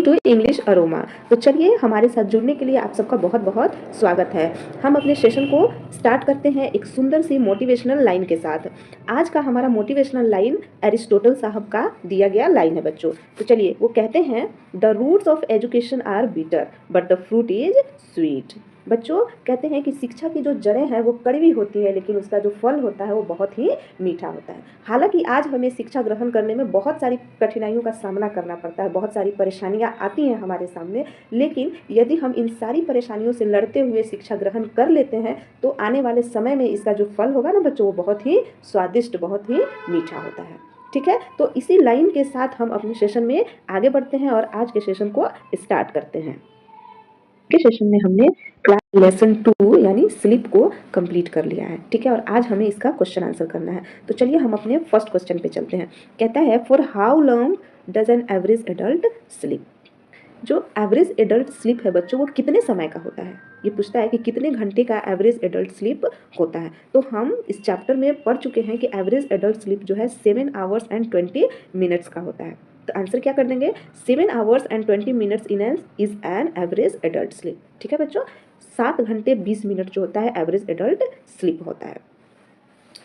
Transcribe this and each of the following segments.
To English aroma. तो चलिए, हमारे साथ जुड़ने के लिए आप सबका बहुत बहुत स्वागत है। हम अपने सेशन को स्टार्ट करते हैं एक सुंदर सी मोटिवेशनल लाइन के साथ। आज का हमारा मोटिवेशनल लाइन एरिस्टोटल साहब का दिया गया लाइन है बच्चों। तो चलिए, वो कहते हैं, the roots of education are bitter but the fruit is sweet. बच्चों कहते हैं कि शिक्षा की जो जड़ें हैं वो कड़वी होती है, लेकिन उसका जो फल होता है वो बहुत ही मीठा होता है। हालांकि आज हमें शिक्षा ग्रहण करने में बहुत सारी कठिनाइयों का सामना करना पड़ता है, बहुत सारी परेशानियां आती हैं हमारे सामने, लेकिन यदि हम इन सारी परेशानियों से लड़ते हुए शिक्षा ग्रहण कर लेते हैं तो आने वाले समय में इसका जो फल होगा ना बच्चों, वो बहुत ही स्वादिष्ट, बहुत ही मीठा होता है। ठीक है, तो इसी लाइन के साथ हम अपने सेशन में आगे बढ़ते हैं और आज के सेशन को स्टार्ट करते हैं। के सेशन में हमने क्लास लेसन 2 यानी स्लीप को कंप्लीट कर लिया है। ठीक है, और आज हमें इसका क्वेश्चन आंसर करना है। तो चलिए हम अपने फर्स्ट क्वेश्चन पे चलते हैं। कहता है, for how long does an average adult sleep. जो एवरेज एडल्ट स्लीप है बच्चों, वो कितने समय का होता है, ये पूछता है कि कितने घंटे का एवरेज एडल्ट स्लीप होता है। तो हम इस चैप्टर में पढ़ चुके हैं कि एवरेज एडल्ट स्लीप जो है 7 आवर्स एंड 20 मिनट्स का होता है। तो आंसर क्या कर देंगे, 7 hours and 20 minutes is an average adult sleep. ठीक है बच्चों, 7 घंटे 20 मिनट जो होता है एवरेज एडल्ट स्लीप होता है।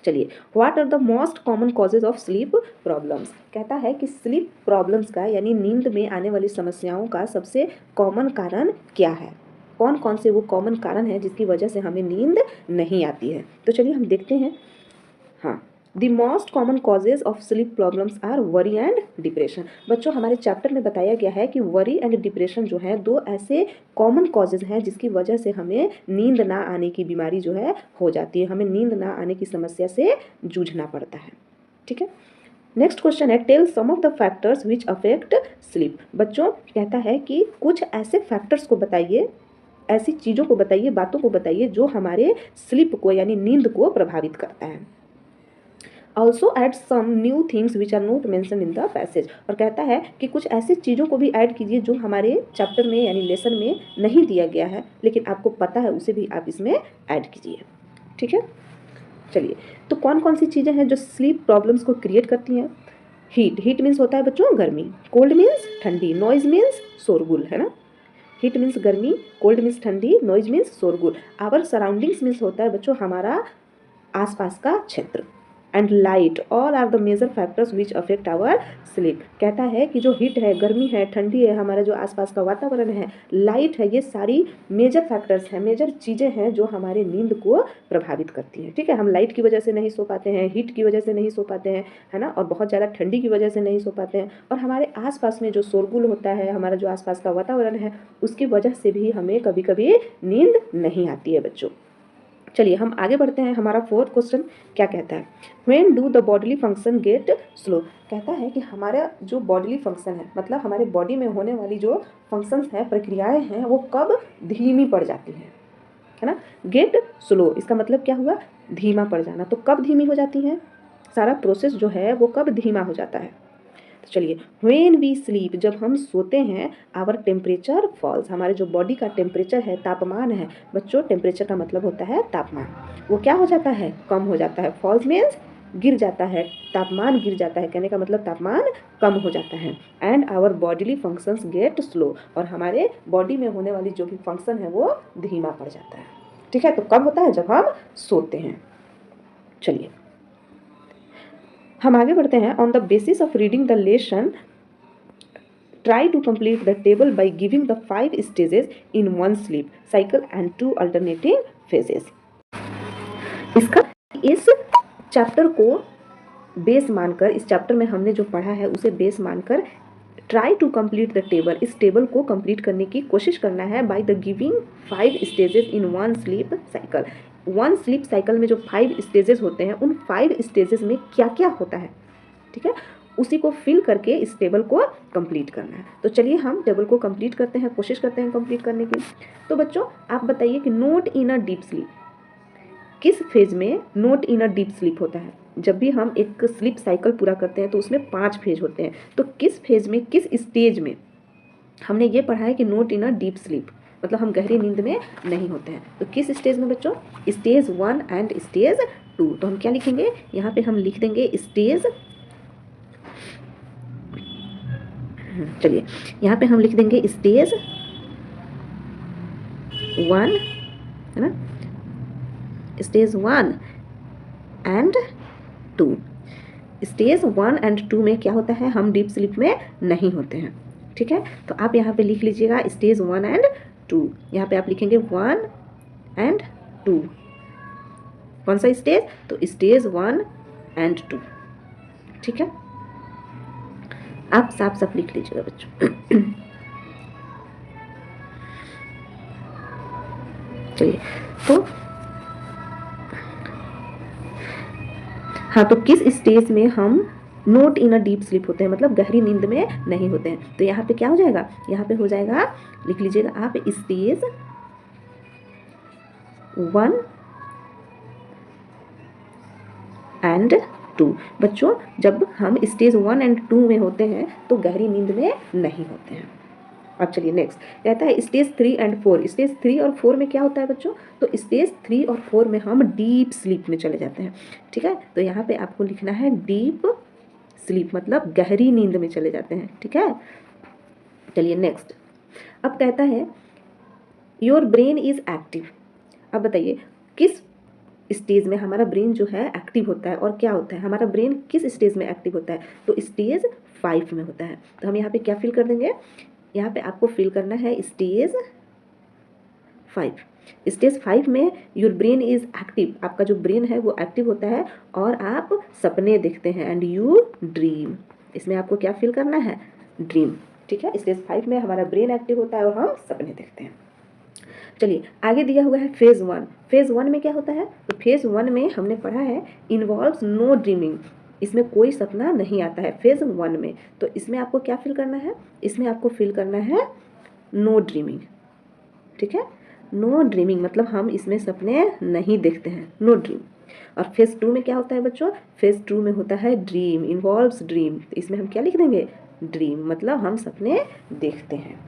चलिए, what are the most common causes of sleep problems. कहता है कि स्लीप प्रॉब्लम्स का यानी नींद में आने वाली समस्याओं का सबसे कॉमन कारण क्या है, कौन कौन से वो कॉमन कारण है जिसकी वजह से हमें नींद नहीं आती है। तो चलिए हम देखते हैं। हाँ, the most common causes of sleep problems are worry and depression. बच्चों हमारे चैप्टर में बताया गया है कि वरी एंड डिप्रेशन जो है दो ऐसे कॉमन कॉजेज हैं जिसकी वजह से हमें नींद ना आने की बीमारी जो है हो जाती है, हमें नींद ना आने की समस्या से जूझना पड़ता है। ठीक है, नेक्स्ट क्वेश्चन है, tell some of the factors which affect sleep. बच्चों कहता है कि कुछ ऐसे फैक्टर्स को बताइए, ऐसी चीज़ों को बताइए, बातों को बताइए जो हमारे स्लीप को यानी नींद को प्रभावित करता है। Also add some new things which are not mention in the passage. और कहता है कि कुछ ऐसी चीज़ों को भी ऐड कीजिए जो हमारे चैप्टर में यानी लेसन में नहीं दिया गया है, लेकिन आपको पता है, उसे भी आप इसमें ऐड कीजिए। ठीक है, चलिए, तो कौन कौन सी चीज़ें हैं जो स्लीप प्रॉब्लम्स को क्रिएट करती हैं। हीट, हीट मीन्स होता है बच्चों गर्मी, कोल्ड मीन्स ठंडी, नॉइज मीन्स शोरगुल, है ना। हीट मीन्स गर्मी, कोल्ड मीन्स ठंडी, नॉइज मीन्स शोरगुल। आवर सराउंडिंग्स मीन्स होता है बच्चों हमारा आसपास का क्षेत्र। And light, all are the major factors which affect our sleep. कहता है कि जो हीट है, गर्मी है, ठंडी है, हमारा जो आसपास का वातावरण है, लाइट है, ये सारी मेजर फैक्टर्स हैं, मेजर चीज़ें हैं जो हमारे नींद को प्रभावित करती हैं। ठीक है, हम लाइट की वजह से नहीं सो पाते हैं, हीट की वजह से नहीं सो पाते हैं, है ना, और बहुत ज़्यादा ठंडी की वजह से नहीं सो पाते हैं, और हमारे आसपास में जो शोरगुल होता है, हमारा जो आसपास का वातावरण है, उसकी वजह से भी हमें कभी कभी नींद नहीं आती है बच्चों। चलिए हम आगे बढ़ते हैं। हमारा फोर्थ क्वेश्चन क्या कहता है, when do the bodily function get slow. कहता है कि हमारा जो बॉडीली फंक्शन है, मतलब हमारे बॉडी में होने वाली जो फंक्शंस हैं, प्रक्रियाएं हैं, वो कब धीमी पड़ जाती हैं, है ना। गेट स्लो इसका मतलब क्या हुआ, धीमा पड़ जाना। तो कब धीमी हो जाती है, सारा प्रोसेस जो है वो कब धीमा हो जाता है। तो चलिए, व्हेन वी स्लीप, जब हम सोते हैं, आवर टेम्परेचर फॉल्स, हमारे जो बॉडी का टेम्परेचर है, तापमान है बच्चों, टेम्परेचर का मतलब होता है तापमान, वो क्या हो जाता है, कम हो जाता है। फॉल्स मीन्स गिर जाता है, तापमान गिर जाता है, कहने का मतलब तापमान कम हो जाता है। And our bodily functions get slow, और हमारे बॉडी में होने वाली जो भी फंक्शन है वो धीमा पड़ जाता है। ठीक है, तो कब होता है, जब हम सोते हैं। चलिए हम आगे बढ़ते हैं। On the basis of reading the lesson, try to complete the table by giving the 5 stages in one sleep cycle and 2 alternating phases। इसका इस चैप्टर को बेस मानकर, इस चैप्टर में हमने जो पढ़ा है उसे बेस मानकर try to complete the table, इस टेबल को कंप्लीट करने की कोशिश करना है by the giving 5 stages in one sleep cycle. One sleep cycle में जो 5 स्टेजेस होते हैं, उन 5 स्टेजेस में क्या क्या होता है, ठीक है, उसी को फिल करके इस टेबल को कंप्लीट करना है। तो चलिए हम टेबल को कंप्लीट करते हैं, कोशिश करते हैं कंप्लीट करने की। तो बच्चों आप बताइए कि note in a deep sleep, किस फेज में note in a deep sleep होता है। जब भी हम एक स्लीप साइकिल पूरा करते हैं तो उसमें 5 फेज होते हैं, तो किस फेज में, किस स्टेज में हमने ये पढ़ा है कि note in a deep sleep, मतलब हम गहरी नींद में नहीं होते हैं। तो किस स्टेज में बच्चों, स्टेज 1 एंड स्टेज 2। तो हम क्या लिखेंगे, यहाँ पे हम लिख देंगे स्टेज चलिए यहाँ पे हम लिख देंगे स्टेज 1, है ना, स्टेज 1 एंड 2। स्टेज 1 एंड 2 में क्या होता है, हम डीप स्लीप में नहीं होते हैं, ठीक है। तो आप यहाँ पे लिख लीजिएगा स्टेज 1 एंड 2। यहाँ पे आप लिखेंगे 1 एंड 2। कौन सा स्टेज, तो स्टेज 1 एंड 2, ठीक है। आप साफ साफ लिख लीजिएगा बच्चों। चलिए तो हाँ, तो किस स्टेज में हम note in a deep sleep होते हैं, मतलब गहरी नींद में नहीं होते हैं। तो यहाँ पे क्या हो जाएगा, यहाँ पे हो जाएगा, लिख लीजिएगा आप स्टेज 1 एंड 2। बच्चों जब हम स्टेज 1 एंड 2 में होते हैं तो गहरी नींद में नहीं होते हैं। अब चलिए नेक्स्ट कहता है स्टेज 3 एंड 4। स्टेज 3 और 4 में क्या होता है बच्चों, तो स्टेज 3 और 4 में हम डीप स्लीप में चले जाते हैं, ठीक है। तो यहाँ पे आपको लिखना है डीप स्लीप, मतलब गहरी नींद में चले जाते हैं, ठीक है। चलिए नेक्स्ट, अब कहता है योर ब्रेन इज एक्टिव। अब बताइए किस स्टेज में हमारा ब्रेन जो है एक्टिव होता है, और क्या होता है, हमारा ब्रेन किस स्टेज में एक्टिव होता है, तो स्टेज 5 में होता है। तो हम यहाँ पे क्या फिल कर देंगे, यहाँ पे आपको फिल करना है स्टेज 5। स्टेज 5 में योर ब्रेन इज एक्टिव, आपका जो ब्रेन है वो एक्टिव होता है और आप सपने देखते हैं, एंड यू ड्रीम। इसमें आपको क्या फिल करना है, ड्रीम, ठीक है। स्टेज 5 में हमारा ब्रेन एक्टिव होता है और हम सपने देखते हैं। चलिए आगे दिया हुआ है फेज 1। फेज 1 में क्या होता है, तो फेज 1 में हमने पढ़ा है इन्वॉल्व्स नो ड्रीमिंग, इसमें कोई सपना नहीं आता है फेज 1 में। तो इसमें आपको क्या फिल करना है, इसमें आपको फिल करना है नो ड्रीमिंग, ठीक है। नो ड्रीमिंग मतलब हम इसमें सपने नहीं देखते हैं, नो ड्रीम। और फेज 2 में क्या होता है बच्चों, फेज 2 में होता है ड्रीम, इन्वॉल्व्स ड्रीम। तो इसमें हम क्या लिख देंगे, ड्रीम, मतलब हम सपने देखते हैं,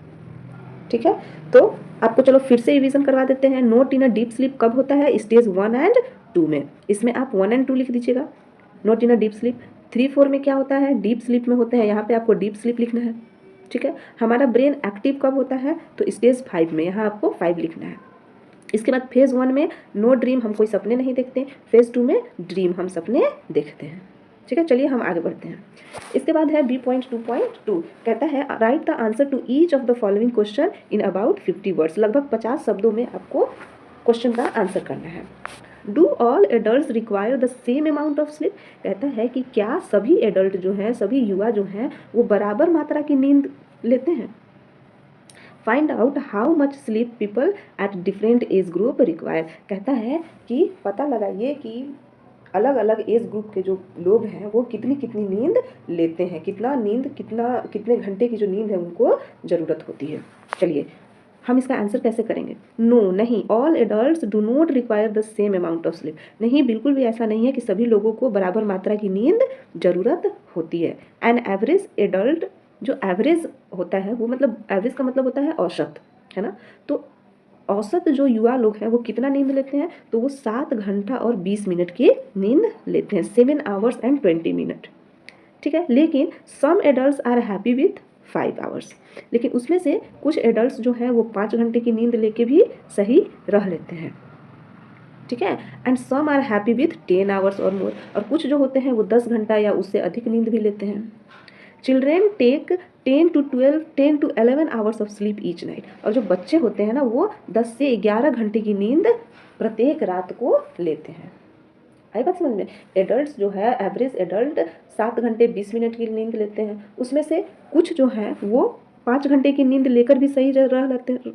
ठीक है। तो आपको चलो फिर से रिवीजन करवा देते हैं। Note in a deep sleep कब होता है, स्टेज 1 एंड 2 में। इसमें आप 1 एंड 2 लिख दीजिएगा। Note in a deep sleep 3 4 में क्या होता है, डीप स्लीप में होते हैं, यहाँ पे आपको डीप स्लीप लिखना है, ठीक है। हमारा ब्रेन एक्टिव कब होता है, तो स्टेज 5 में, यहाँ आपको 5 लिखना है। इसके बाद फेज 1 में नो ड्रीम, हम कोई सपने नहीं देखते। फेज 2 में ड्रीम, हम सपने देखते हैं, ठीक है। चलिए हम आगे बढ़ते हैं। इसके बाद है B.2.2 कहता है write the answer to each of the following question in about 50 words. लगभग 50 शब्दों में आपको क्वेश्चन का आंसर करना है। Do all adult require the same amount of sleep, कहता है कि क्या सभी एडल्ट जो हैं, सभी युवा जो हैं, वो बराबर मात्रा की नींद लेते हैं। Find out how much sleep people at different age group require, कहता है कि पता लगाइए कि अलग अलग एज ग्रुप के जो लोग हैं वो कितनी कितनी नींद लेते हैं, कितने घंटे की जो नींद है उनको ज़रूरत होती है। चलिए हम इसका आंसर कैसे करेंगे, नो नहीं, all adults do not require the same amount of sleep. नहीं, बिल्कुल भी ऐसा नहीं है कि सभी लोगों को बराबर मात्रा की नींद ज़रूरत होती है। एन एवरेज एडल्ट, जो एवरेज होता है वो मतलब एवरेज का मतलब होता है औसत, है ना। तो औसत जो युवा लोग हैं वो कितना नींद लेते हैं, तो वो 7 घंटा और 20 मिनट की नींद लेते हैं, 7 आवर्स एंड 20 मिनट, ठीक है। लेकिन some adults are happy with 5 hours, लेकिन उसमें से कुछ एडल्ट्स जो हैं वो 5 घंटे की नींद लेके भी सही रह लेते हैं, ठीक है। And some are happy with 10 hours और मोर, और कुछ जो होते हैं वो 10 घंटा या उससे अधिक नींद भी लेते हैं। Children take 10 to 11 hours of sleep each night, और जो बच्चे होते हैं ना वो 10 से 11 घंटे की नींद प्रत्येक रात को लेते हैं। आई बात समझ में। एडल्ट्स जो है, एवरेज एडल्ट 7 घंटे 20 मिनट की नींद लेते हैं, उसमें से कुछ जो हैं वो 5 घंटे की नींद लेकर भी सही रह लेते हैं,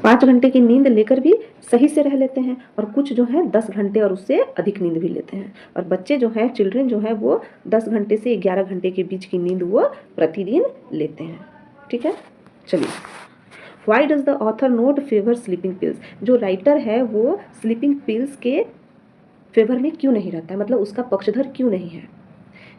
5 घंटे की नींद लेकर भी सही से रह लेते हैं, और कुछ जो है 10 घंटे और उससे अधिक नींद भी लेते हैं। और बच्चे जो हैं, चिल्ड्रन जो है वो 10 घंटे से 11 घंटे के बीच की नींद वो प्रतिदिन लेते हैं, ठीक है। चलिए why does the author note favour sleeping pills, जो राइटर है वो स्लीपिंग पिल्स के फेवर में क्यों नहीं रहता है, मतलब उसका पक्षधर क्यों नहीं है।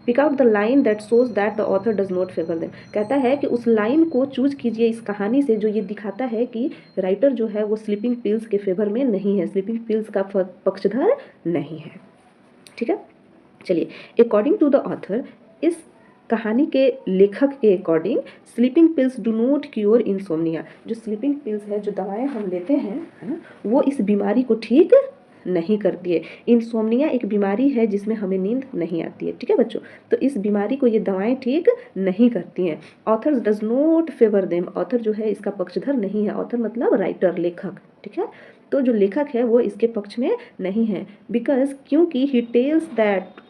Pick out the line that shows that the author does not favour them, कहता है कि उस लाइन को चूज कीजिए इस कहानी से जो ये दिखाता है कि राइटर जो है वो स्लीपिंग पिल्स के फेवर में नहीं है, स्लीपिंग पिल्स का पक्षधर नहीं है, ठीक है। चलिए, अकॉर्डिंग टू द ऑथर, इस कहानी के लेखक के according sleeping pills do not cure insomnia. जो स्लीपिंग पिल्स है, जो दवाएं हम लेते हैं, है ना, वो इस बीमारी को ठीक नहीं करती है। इंसोम्निया एक बीमारी है जिसमें हमें नींद नहीं आती है, ठीक है बच्चों। तो इस बीमारी को ये दवाएं ठीक नहीं करती हैं। Author does not favour them, author जो है इसका पक्षधर नहीं है। ऑथर मतलब राइटर, लेखक, ठीक है। तो जो लेखक है वो इसके पक्ष में नहीं है, बिकॉज क्योंकि ही टेल्स दैट,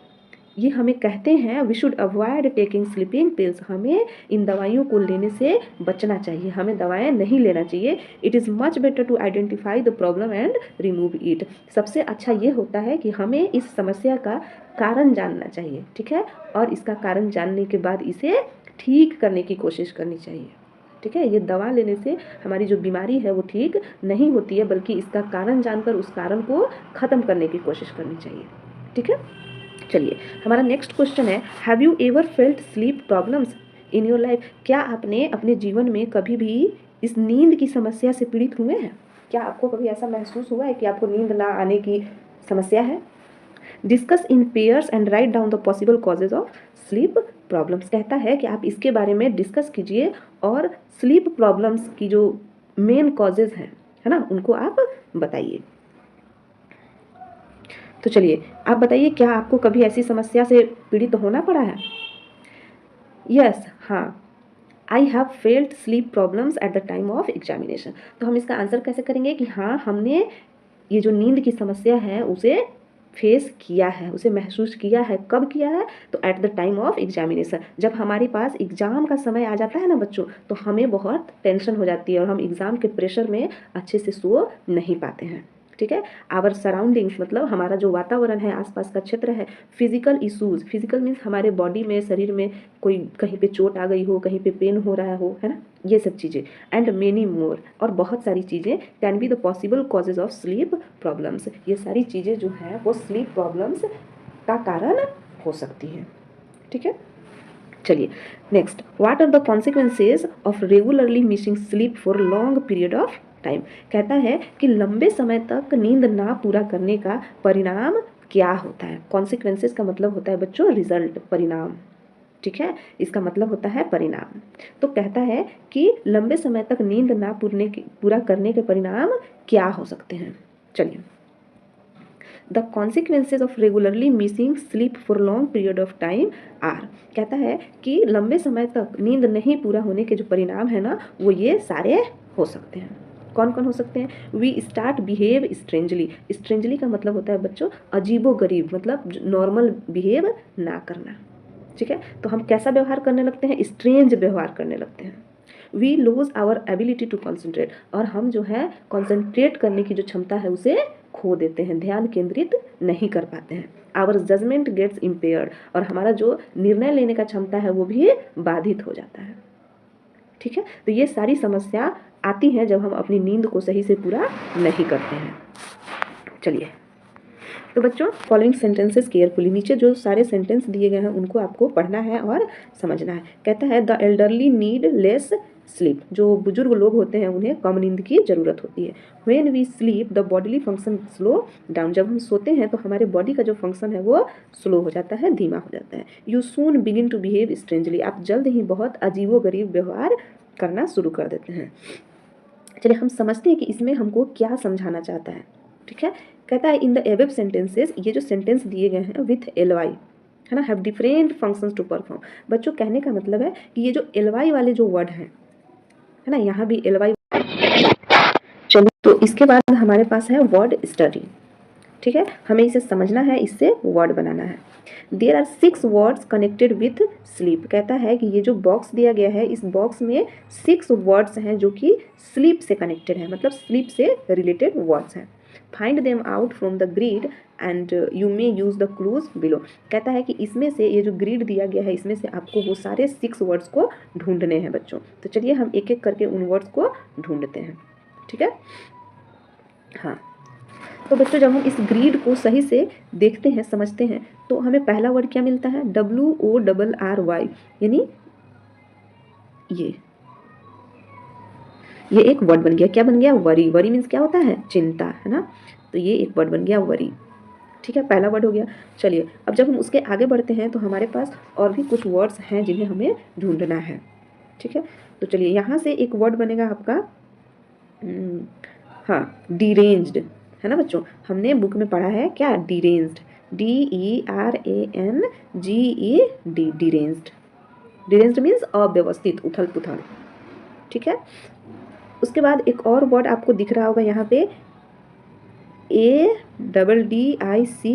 ये हमें कहते हैं we should avoid taking sleeping pills, हमें इन दवाइयों को लेने से बचना चाहिए, हमें दवाएं नहीं लेना चाहिए। It is much better to identify the problem and remove it. सबसे अच्छा ये होता है कि हमें इस समस्या का कारण जानना चाहिए, ठीक है, और इसका कारण जानने के बाद इसे ठीक करने की कोशिश करनी चाहिए, ठीक है। ये दवा लेने से हमारी जो बीमारी है वो ठीक नहीं होती है, बल्कि इसका कारण जानकर उस कारण को ख़त्म करने की कोशिश करनी चाहिए, ठीक है। चलिए, हमारा नेक्स्ट क्वेश्चन है, have you ever felt sleep problems in your life. क्या आपने अपने जीवन में कभी भी इस नींद की समस्या से पीड़ित हुए हैं? क्या आपको कभी ऐसा महसूस हुआ है कि आपको नींद ना आने की समस्या है? Discuss in pairs and write down the possible causes of sleep problems. कहता है कि आप इसके बारे में डिस्कस कीजिए और स्लीप प्रॉब्लम्स की जो मेन कॉजेज हैं, है ना, उनको आप बताइए। तो चलिए, आप बताइए, क्या आपको कभी ऐसी समस्या से पीड़ित होना पड़ा है? यस, हाँ, I have felt sleep problems at the time of examination. तो हम इसका आंसर कैसे करेंगे कि हाँ, हमने ये जो नींद की समस्या है उसे फेस किया है, उसे महसूस किया है। कब किया है? तो at the time of examination, जब हमारे पास एग्ज़ाम का समय आ जाता है ना बच्चों, तो हमें बहुत टेंशन हो जाती है और हम एग्ज़ाम के प्रेशर में अच्छे से सो नहीं पाते हैं, ठीक है। आवर सराउंडिंग्स मतलब हमारा जो वातावरण है, आसपास का क्षेत्र है। फिजिकल इश्यूज, फिजिकल मीन्स हमारे बॉडी में, शरीर में कोई कहीं पे चोट आ गई हो, कहीं पे पेन हो रहा हो, है ना, ये सब चीज़ें। एंड मेनी मोर, और बहुत सारी चीज़ें can be the possible causes of sleep problems. ये सारी चीज़ें जो हैं वो स्लीप प्रॉब्लम्स का कारण हो सकती हैं, ठीक है। चलिए, next, what are the consequences of regularly missing sleep for long period of time. कहता है कि लंबे समय तक नींद ना पूरा करने का परिणाम क्या होता है। कॉन्सिक्वेंसेज का मतलब होता है बच्चों रिजल्ट, परिणाम, ठीक है, इसका मतलब होता है परिणाम। तो कहता है कि लंबे समय तक नींद ना पूरा करने के परिणाम क्या हो सकते हैं। चलिए, the consequences of regularly missing sleep for long period of time are. कहता है कि लंबे समय तक नींद नहीं पूरा होने के जो परिणाम है ना, वो ये सारे हो सकते हैं। कौन कौन हो सकते हैं? We start behave strangely. Strangely का मतलब होता है बच्चों अजीबो गरीब, मतलब नॉर्मल बिहेव ना करना, ठीक है। तो हम कैसा व्यवहार करने लगते हैं? स्ट्रेंज व्यवहार करने लगते हैं। We lose our ability to concentrate, और हम जो है कॉन्सेंट्रेट करने की जो क्षमता है उसे खो देते हैं, ध्यान केंद्रित नहीं कर पाते हैं। आवर जजमेंट गेट्स इम्पेयर्ड, और हमारा जो निर्णय लेने का क्षमता है वो भी बाधित हो जाता है, ठीक है। तो ये सारी समस्या आती हैं जब हम अपनी नींद को सही से पूरा नहीं करते हैं। चलिए, तो बच्चों फॉलोइंग सेंटेंसेस केयरफुली, नीचे जो सारे सेंटेंस दिए गए हैं उनको आपको पढ़ना है और समझना है। कहता है the elderly need less sleep, जो बुजुर्ग लोग होते हैं उन्हें कम नींद की जरूरत होती है। When we sleep the bodily function slow down, जब हम सोते हैं तो हमारे बॉडी का जो फंक्शन है वो स्लो हो जाता है, धीमा हो जाता है। You soon begin to behave strangely, आप जल्द ही बहुत अजीबो गरीब व्यवहार करना शुरू कर देते हैं। चलिए, हम समझते हैं कि इसमें हमको क्या समझाना चाहता है, ठीक है। कहता है इन द एबव सेंटेंसेस, ये जो सेंटेंस दिए गए हैं विथ एलवाई, है ना, have different functions to perform. बच्चों कहने का मतलब है कि ये जो एलवाई वाले जो वर्ड हैं, है ना, यहाँ भी एलवाई। चलिए, तो इसके बाद हमारे पास है वर्ड स्टडी, ठीक है, हमें इसे समझना है, इससे वर्ड बनाना है। There are 6 words connected with sleep. कहता है कि ये जो बॉक्स दिया गया है, इस बॉक्स में 6 वर्ड्स हैं जो कि स्लीप से कनेक्टेड है, मतलब स्लीप से रिलेटेड वर्ड्स हैं। Find them out from the grid and you may use the clues below. कहता है कि इसमें से, ये जो ग्रिड दिया गया है, इसमें से आपको वो सारे 6 वर्ड्स को ढूंढने हैं बच्चों। तो चलिए हम एक एक करके उन वर्ड्स को ढूंढते हैं, ठीक है। हाँ, तो बच्चों जब हम इस ग्रिड को सही से देखते हैं, समझते हैं, तो हमें पहला वर्ड क्या मिलता है? WORRY, यानी ये एक वर्ड बन गया। क्या बन गया? वरी। वरी मीन्स क्या होता है? चिंता, है ना। तो ये एक वर्ड बन गया वरी, ठीक है, पहला वर्ड हो गया। चलिए अब जब हम उसके आगे बढ़ते हैं तो हमारे पास और भी कुछ वर्ड्स हैं जिन्हें हमें ढूंढना है। ठीक है, तो चलिए यहाँ से एक वर्ड बनेगा आपका हाँ, डिरेंज्ड, है ना बच्चों, हमने बुक में पढ़ा है क्या, deranged, DERANGED, deranged. Deranged means अव्यवस्थित, उथल पुथल। ठीक है, उसके बाद एक और वर्ड आपको दिख रहा होगा यहाँ पे, ADDICT,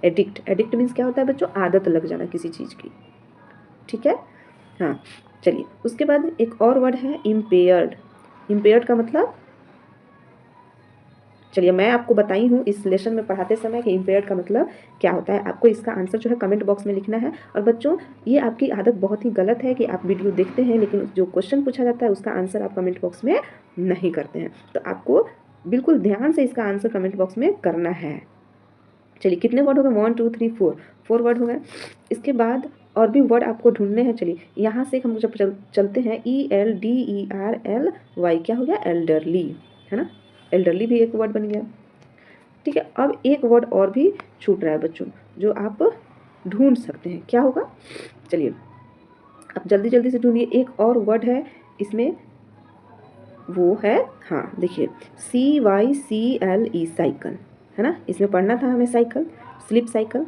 एडिक्ट। एडिक्ट मीन्स क्या होता है बच्चों, आदत लग जाना किसी चीज़ की। ठीक है, हाँ चलिए उसके बाद एक और वर्ड है इम्पेयर्ड। इम्पेयर्ड का मतलब, चलिए मैं आपको बताई हूँ इस लेसन में पढ़ाते समय कि इम्पेयर्ड का मतलब क्या होता है। आपको इसका आंसर जो है कमेंट बॉक्स में लिखना है। और बच्चों ये आपकी आदत बहुत ही गलत है कि आप वीडियो देखते हैं लेकिन जो क्वेश्चन पूछा जाता है उसका आंसर आप कमेंट बॉक्स में नहीं करते हैं। तो आपको बिल्कुल ध्यान से इसका आंसर कमेंट बॉक्स में करना है। चलिए कितने वर्ड हो गए, 1 2 3 4, 4 वर्ड हो गए। इसके बाद और भी वर्ड आपको ढूंढने हैं। चलिए यहाँ से हम जब चलते हैं, ELDERLY, क्या हो गया, एल्डरली, है ना, एल्डरली भी एक वर्ड बन गया। ठीक है, अब एक वर्ड और भी छूट रहा है बच्चों जो आप ढूंढ सकते हैं, क्या होगा, चलिए अब जल्दी जल्दी से ढूंढिए। एक और वर्ड है इसमें, वो है, हाँ देखिए, CYCLE, साइकिल, है ना, इसमें पढ़ना था हमें साइकिल, स्लिप साइकिल।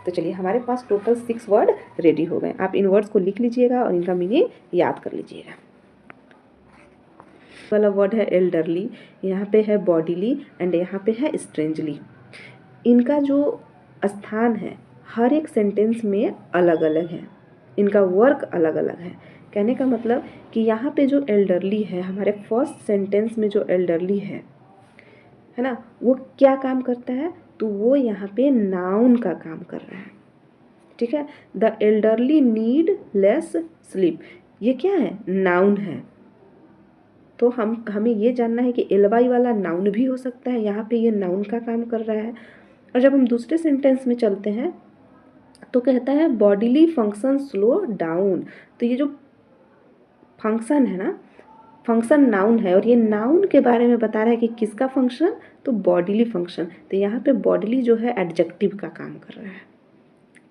तो चलिए हमारे पास टोटल 6 वर्ड रेडी हो गए। आप इन वर्ड्स को लिख लीजिएगा और इनका मीनिंग याद कर लीजिएगा। वाला वर्ड है एल्डरली, यहाँ पे है बॉडीली एंड यहाँ पे है स्ट्रेंजली। इनका जो स्थान है हर एक सेंटेंस में अलग अलग है, इनका वर्क अलग अलग है। कहने का मतलब कि यहाँ पे जो एल्डरली है, हमारे फर्स्ट सेंटेंस में जो एल्डरली है ना, वो क्या काम करता है, तो वो यहाँ पे नाउन का काम कर रहा है। ठीक है, the elderly need less sleep, ये क्या है, नाउन है। तो हमें ये जानना है कि एलवाई वाला नाउन भी हो सकता है, यहाँ पे ये नाउन का काम कर रहा है। और जब हम दूसरे सेंटेंस में चलते हैं तो कहता है बॉडीली फंक्शन स्लो डाउन। तो ये जो फंक्शन है ना, फंक्शन नाउन है और ये नाउन के बारे में बता रहा है कि किसका फंक्शन, तो बॉडीली फंक्शन। तो यहाँ पे बॉडीली जो है एडजेक्टिव का काम कर रहा है।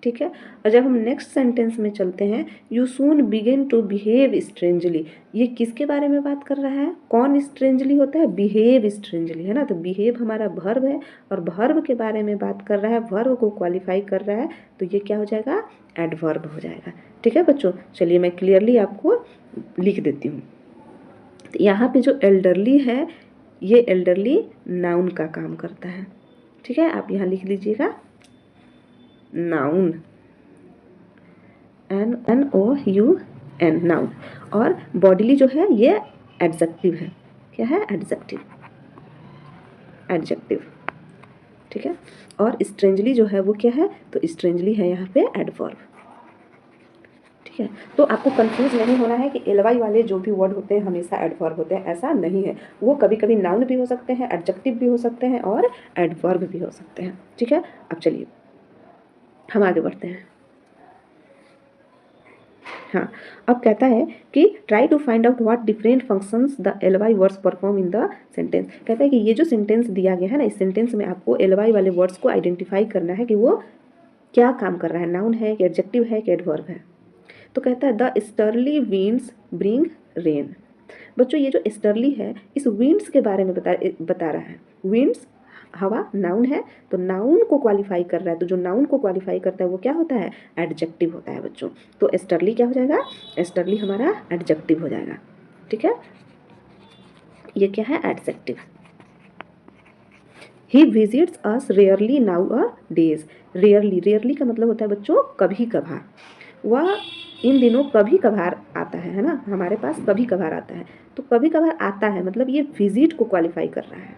ठीक है, और जब हम नेक्स्ट सेंटेंस में चलते हैं, you soon begin to behave strangely, ये किसके बारे में बात कर रहा है, कौन स्ट्रेंजली होता है, बिहेव स्ट्रेंजली, है ना। तो बिहेव हमारा वर्ब है और वर्ब के बारे में बात कर रहा है, वर्ब को क्वालिफाई कर रहा है, तो ये क्या हो जाएगा, एडवर्ब हो जाएगा। ठीक है बच्चों, चलिए मैं क्लियरली आपको लिख देती हूँ। तो यहाँ पे जो एल्डरली है, ये एल्डरली नाउन का काम करता है। ठीक है, आप यहाँ लिख लीजिएगा नाउन, NOUN, नाउन। और बॉडीली जो है ये एडजेक्टिव है, क्या है, एडजेक्टिव, एडजेक्टिव। ठीक है, और स्ट्रेंजली जो है वो क्या है, तो स्ट्रेंजली है यहाँ पे एडवर्ब। ठीक है, तो आपको कंफ्यूज नहीं होना है कि एलवाई वाले जो भी वर्ड होते हैं हमेशा एडवर्ब होते हैं, ऐसा नहीं है। वो कभी कभी नाउन भी हो सकते हैं, एडजेक्टिव भी हो सकते हैं और एडवर्ब भी हो सकते हैं। ठीक है, अब चलिए हम आगे बढ़ते हैं। हाँ, अब कहता है कि try to find out what different functions the LY words perform in the sentence. कहता है कि ये जो सेंटेंस दिया गया है ना, इस सेंटेंस में आपको एलवाई वाले वर्ड्स को आइडेंटिफाई करना है कि वो क्या काम कर रहा है, नाउन है कि एडजेक्टिव है कि एडवर्ब है। तो कहता है द स्टर्ली विंड्स ब्रिंग रेन। बच्चों ये जो स्टर्ली है इस विंड्स के बारे में बता रहा है। विंड्स हवा नाउन है, तो नाउन को क्वालिफाई कर रहा है, तो जो नाउन को क्वालिफाई करता है वो क्या होता है, एडजेक्टिव होता है बच्चों। तो स्टर्ली क्या हो जाएगा, स्टर्ली हमारा एडजेक्टिव हो जाएगा। ठीक है, ये क्या है, एडजेक्टिव। ही विजिट्स अस रेयरली नाउ अ डेज। रेयरली, रेयरली का मतलब होता है बच्चों कभी कभार। वह इन दिनों कभी कभार आता है ना, हमारे पास कभी कभार आता है। तो कभी कभार आता है मतलब ये विजिट को क्वालिफाई कर रहा है।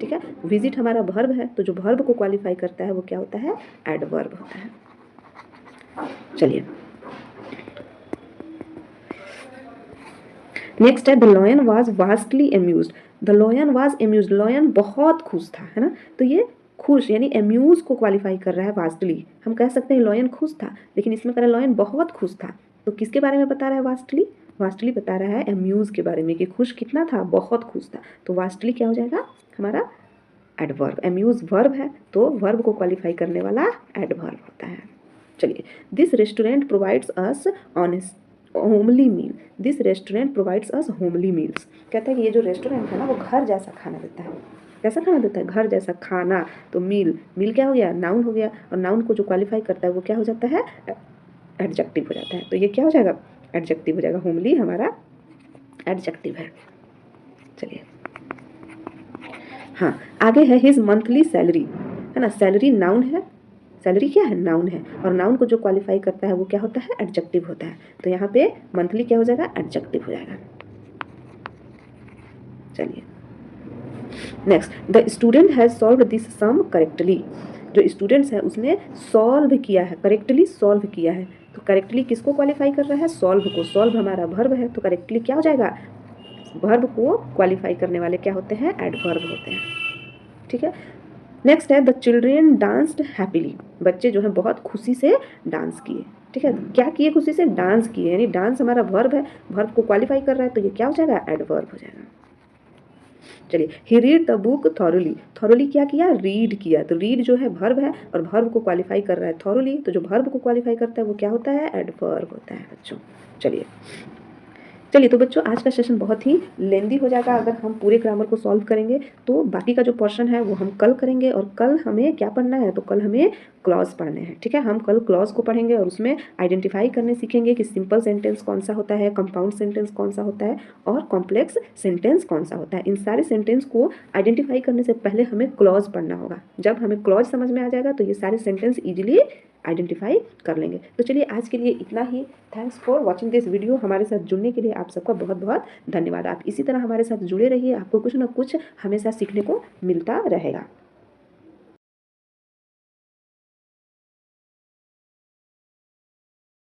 ठीक है, विजिट हमारा वर्ब है, तो जो वर्ब को क्वालिफाई करता है वो क्या होता है, एडवर्ब होता है। चलिए नेक्स्ट है the lion was vastly amused. The lion was amused, lion बहुत खुश था, है ना। तो ये खुश यानी अम्यूज को क्वालिफाई कर रहा है वास्टली। हम कह सकते हैं लॉयन खुश था, लेकिन इसमें कह रहा है लॉयन बहुत खुश था। तो किसके बारे में बता रहा है वास्टली, वास्टली बता रहा है अम्यूज के बारे में कि खुश कितना था, बहुत खुश था। तो वास्टली क्या हो जाएगा हमारा एडवर्ब। अम्यूज वर्ब है तो वर्ब को क्वालिफाई करने वाला एडवर्ब होता है। चलिए, this restaurant provides us honest homely meal. This restaurant provides us homely meals. कहता है कि ये जो रेस्टोरेंट है ना वो घर जैसा खाना देता है। कैसा खाना देता है? घर जैसा खाना। तो मील, मील क्या हो गया? नाउन हो गया, और नाउन को जो क्वालिफाई करता है वो क्या हो जाता है? एडजेक्टिव हो जाता है। तो ये क्या हो जाएगा? एडजेक्टिव हो जाएगा। होमली हमारा एडजेक्टिव है। चलिए, हाँ, आगे है हिज मंथली सैलरी, है ना। सैलरी नाउन है, सैलरी क्या है? नाउन है, और नाउन को जो क्वालिफाई करता है वो क्या होता है? एडजेक्टिव होता है। तो यहाँ पे मंथली क्या हो जाएगा? एडजेक्टिव हो जाएगा। चलिए, next, the student has solved this sum correctly. जो स्टूडेंट्स है उसने सॉल्व किया है, करेक्टली सॉल्व किया है। तो करेक्टली किसको क्वालिफाई कर रहा है? सॉल्व को। सॉल्व हमारा वर्ब है, तो करेक्टली क्या हो जाएगा? वर्ब को क्वालिफाई करने वाले क्या होते हैं? एडवर्ब होते हैं। ठीक है। नेक्स्ट है द चिल्ड्रेन डांस्ड हैप्पीली। बच्चे जो है बहुत खुशी से डांस किए। ठीक है, क्या किए? खुशी से डांस किए, यानी डांस हमारा वर्ब है, वर्ब को क्वालिफाई कर रहा है, तो ये क्या हो जाएगा? एडवर्ब हो जाएगा। चलिए, he read the book thoroughly. Thoroughly क्या किया? रीड किया। तो रीड जो है वर्ब है, और वर्ब को क्वालिफाई कर रहा है थॉरोली, तो जो वर्ब को क्वालिफाई करता है वो क्या होता है? एडवर्ब होता है बच्चों। चलिए, तो बच्चों आज का सेशन बहुत ही लेंदी हो जाएगा अगर हम पूरे ग्रामर को सॉल्व करेंगे। तो बाकी का जो पोर्शन है वो हम कल करेंगे, और कल हमें क्या पढ़ना है? तो कल हमें क्लॉज पढ़ने हैं। ठीक है, हम कल क्लॉज को पढ़ेंगे और उसमें आइडेंटिफाई करने सीखेंगे कि सिंपल सेंटेंस कौन सा होता है, कंपाउंड सेंटेंस कौन सा होता है, और कॉम्प्लेक्स सेंटेंस कौन सा होता है। इन सारे सेंटेंस को आइडेंटिफाई करने से पहले हमें क्लॉज पढ़ना होगा। जब हमें क्लॉज समझ में आ जाएगा तो ये सारे सेंटेंस ईजिली आइडेंटिफाई कर लेंगे। तो चलिए, आज के लिए इतना ही। Thanks for watching this video. हमारे साथ जुड़ने के लिए आप सबका बहुत बहुत धन्यवाद। आप इसी तरह हमारे साथ जुड़े रहिए, आपको कुछ ना कुछ हमेशा सीखने को मिलता रहेगा।